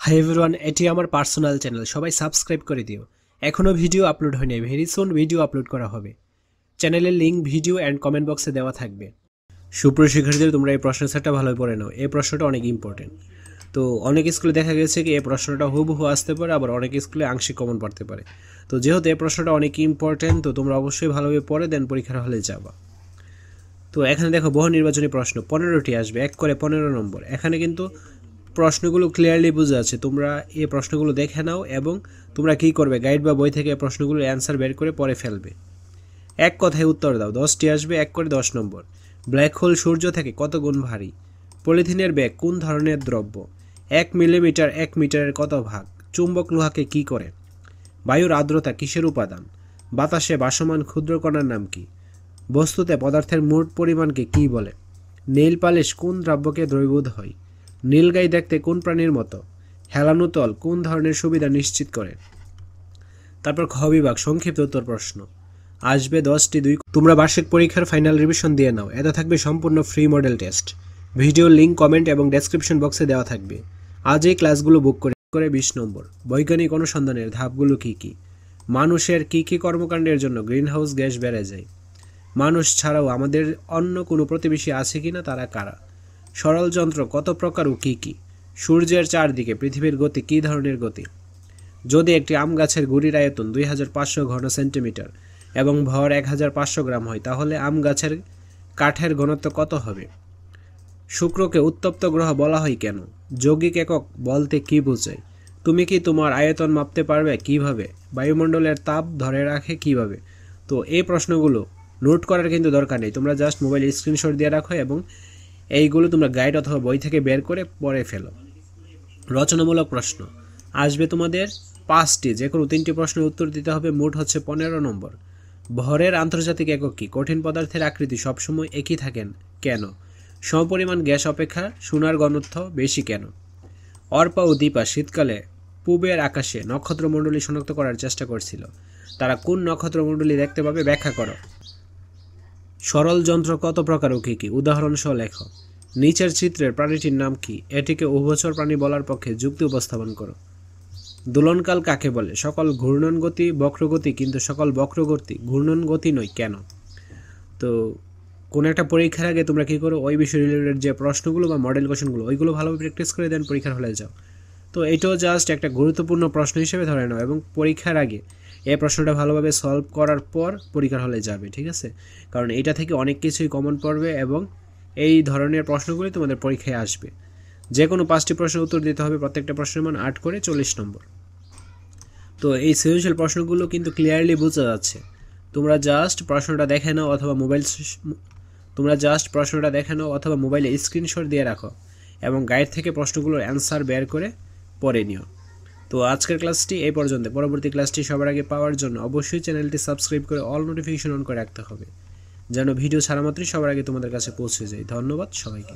Hi everyone, এটি আমার personal channel, সবাই সাবস্ক্রাইব করে দিও। এখনও ভিডিও আপলোড হয়নি, ভেরি সুন ভিডিও আপলোড করা হবে। চ্যানেলের লিঙ্ক ভিডিও অ্যান্ড কমেন্ট বক্সে দেওয়া থাকবে। সুপ্রিয় শিক্ষার্থীদের, তোমরা এই প্রশ্ন সেটটা ভালোই পড়ে নাও। এই প্রশ্নটা অনেক ইম্পর্টেন্ট। তো অনেক স্কুলে দেখা গেছে কি এই প্রশ্নটা হুবহু আসতে পারে, আবার অনেক স্কুলে আংশিক কমন পড়তে পারে। তো যেহেতু এই প্রশ্নটা অনেক ইম্পর্টেন্ট, তো তোমরা অবশ্যই ভালোভাবে পড়ে দেন পরীক্ষার হলে যাবা। তো এখানে দেখো বহু নির্বাচনী প্রশ্ন 15টি আসবে, 1 করে 15 নম্বর। এখানে কিন্তু প্রশ্নগুলো ক্লিয়ারলি বোঝা আছে, তোমরা এই প্রশ্নগুলো দেখে নাও এবং তোমরা কী করবে, গাইড বা বই থেকে প্রশ্নগুলোর অ্যান্সার বের করে পরে ফেলবে। এক কথায় উত্তর দাও। 10টি আসবে, 1 করে 10 নম্বর। ব্ল্যাক হোল সূর্য থেকে কত গুণ ভারী? পলিথিনের ব্যাগ কোন ধরনের দ্রব্য? 1 মিলিমিটার 1 মিটারের কত ভাগ? চুম্বক লোহাকে কি করে? বায়ুর আর্দ্রতা কিসের উপাদান? বাতাসে ভাসমান ক্ষুদ্র কণার নাম কি? বস্তুতে পদার্থের মোট পরিমাণকে কি বলে? নেইল পালিশ কোন দ্রব্যকে দ্রবীভূত হয়? নীলগাই দেখতে কোন প্রাণীর মতো? হেলানো তল কোন ধরনের সুবিধা নিশ্চিত করে? তারপর খ বিভাগ সংক্ষিপ্ত উত্তর প্রশ্ন আসবে 10টি। তোমরা বার্ষিক পরীক্ষার ফাইনাল রিভিশন দিয়ে নাও। এটা থাকবে সম্পূর্ণ free model test. Video link comment এবং ডেসক্রিপশন বক্সে দেওয়া থাকবে। আজ এই ক্লাসগুলো বুক করে 20 নম্বর। বৈজ্ঞানিক অনুসন্ধানের ধাপগুলো কি কি? মানুষের কি কি কর্মকাণ্ডের জন্য গ্রিনহাউস গ্যাস বেড়ে যায়? মানুষ ছাড়াও আমাদের অন্য কোনো প্রতিবেশী আছে কিনা, তারা কারা? সরল যন্ত্র কত প্রকার ও কী কী? সূর্যের চারদিকে পৃথিবীর গতি কী ধরনের গতি? যদি একটি আম গাছের গুড়ির আয়তন 2500 ঘন সেন্টিমিটার এবং ভর 1500 গ্রাম হয়, তাহলে আম গাছের কাঠের ঘনত্ব কত হবে? শুক্রকে উত্তপ্ত গ্রহ বলা হয় কেন? যৌগিক একক বলতে কী বোঝায়? তুমি কি তোমার আয়তন মাপতে পারবে কিভাবে? বায়ুমণ্ডলের তাপ ধরে রাখে কিভাবে? তো এই প্রশ্নগুলো নোট করার কিন্তু দরকার নেই, তোমরা জাস্ট মোবাইলে স্ক্রিনশট দিয়ে রাখো এবং এইগুলো তোমরা গাইড অথবা বই থেকে বের করে পড়ে ফেলো। রচনামূলক প্রশ্ন আসবে তোমাদের 5টি, যে কোনো 3টি প্রশ্নের উত্তর দিতে হবে। মোট হচ্ছে 15 নম্বর। ভরের আন্তর্জাতিক একক কি? কঠিন পদার্থের আকৃতি সবসময় একই থাকেন কেন? সমপরিমাণ গ্যাস অপেক্ষা সোনার ঘনত্ব বেশি কেন? অর্পা ও দীপা শীতকালে পূবের আকাশে নক্ষত্রমণ্ডলী শনাক্ত করার চেষ্টা করছিল। তারা কোন নক্ষত্রমণ্ডলী দেখতে পাবে, ব্যাখ্যা করো। সরল যন্ত্র কত প্রকার ও কী কী? উদাহরণ সহ লেখো। নিচের চিত্রের প্রাণীটির নাম কি? এটিকে উভচর প্রাণী বলার পক্ষে যুক্তি উপস্থাপন করো। দোলনকাল কাকে বলে? সকল ঘূর্ণন গতি বক্রগতি, কিন্তু সকল বক্রগতি ঘূর্ণন গতি নয় কেন? তো কোনো একটা পরীক্ষার আগে তোমরা কী করো, ওই বিষয় রিলেটেড যে প্রশ্নগুলো বা মডেল কোশ্চেনগুলো ওইগুলো ভালোভাবে প্র্যাকটিস করে দেন পরীক্ষার হলে যাও। তো এটাও জাস্ট একটা গুরুত্বপূর্ণ প্রশ্ন হিসেবে ধরে নাও এবং পরীক্ষার আগে এই প্রশ্নটা ভালোভাবে সলভ করার পর পরীক্ষার হলে যাবে, ঠিক আছে? কারণ এটা থেকে অনেক কিছুই কমন পড়বে এবং এই ধরনের প্রশ্নগুলি তোমাদের পরীক্ষায় আসবে। যে কোনো 5টি প্রশ্নের উত্তর দিতে হবে, প্রত্যেকটা প্রশ্নের মান 8 করে 40 নম্বর। তো এই সৃজনশীল প্রশ্নগুলো কিন্তু ক্লিয়ারলি বোঝা যাচ্ছে। তোমরা জাস্ট প্রশ্নটা দেখে নাও অথবা মোবাইলে স্ক্রিনশট দিয়ে রাখো এবং গাইড থেকে প্রশ্নগুলোর অ্যান্সার বের করে পড়ে নিও। তো আজকের ক্লাসটি এই পর্যন্ত। পরবর্তী ক্লাসটি সবার আগে পাওয়ার জন্য অবশ্যই চ্যানেলটি সাবস্ক্রাইব করে অল নোটিফিকেশন অন করে রাখতে হবে, যেন ভিডিও ছাড়া মাত্রই সবার আগে তোমাদের কাছে পৌঁছে যায়। ধন্যবাদ সবাইকে।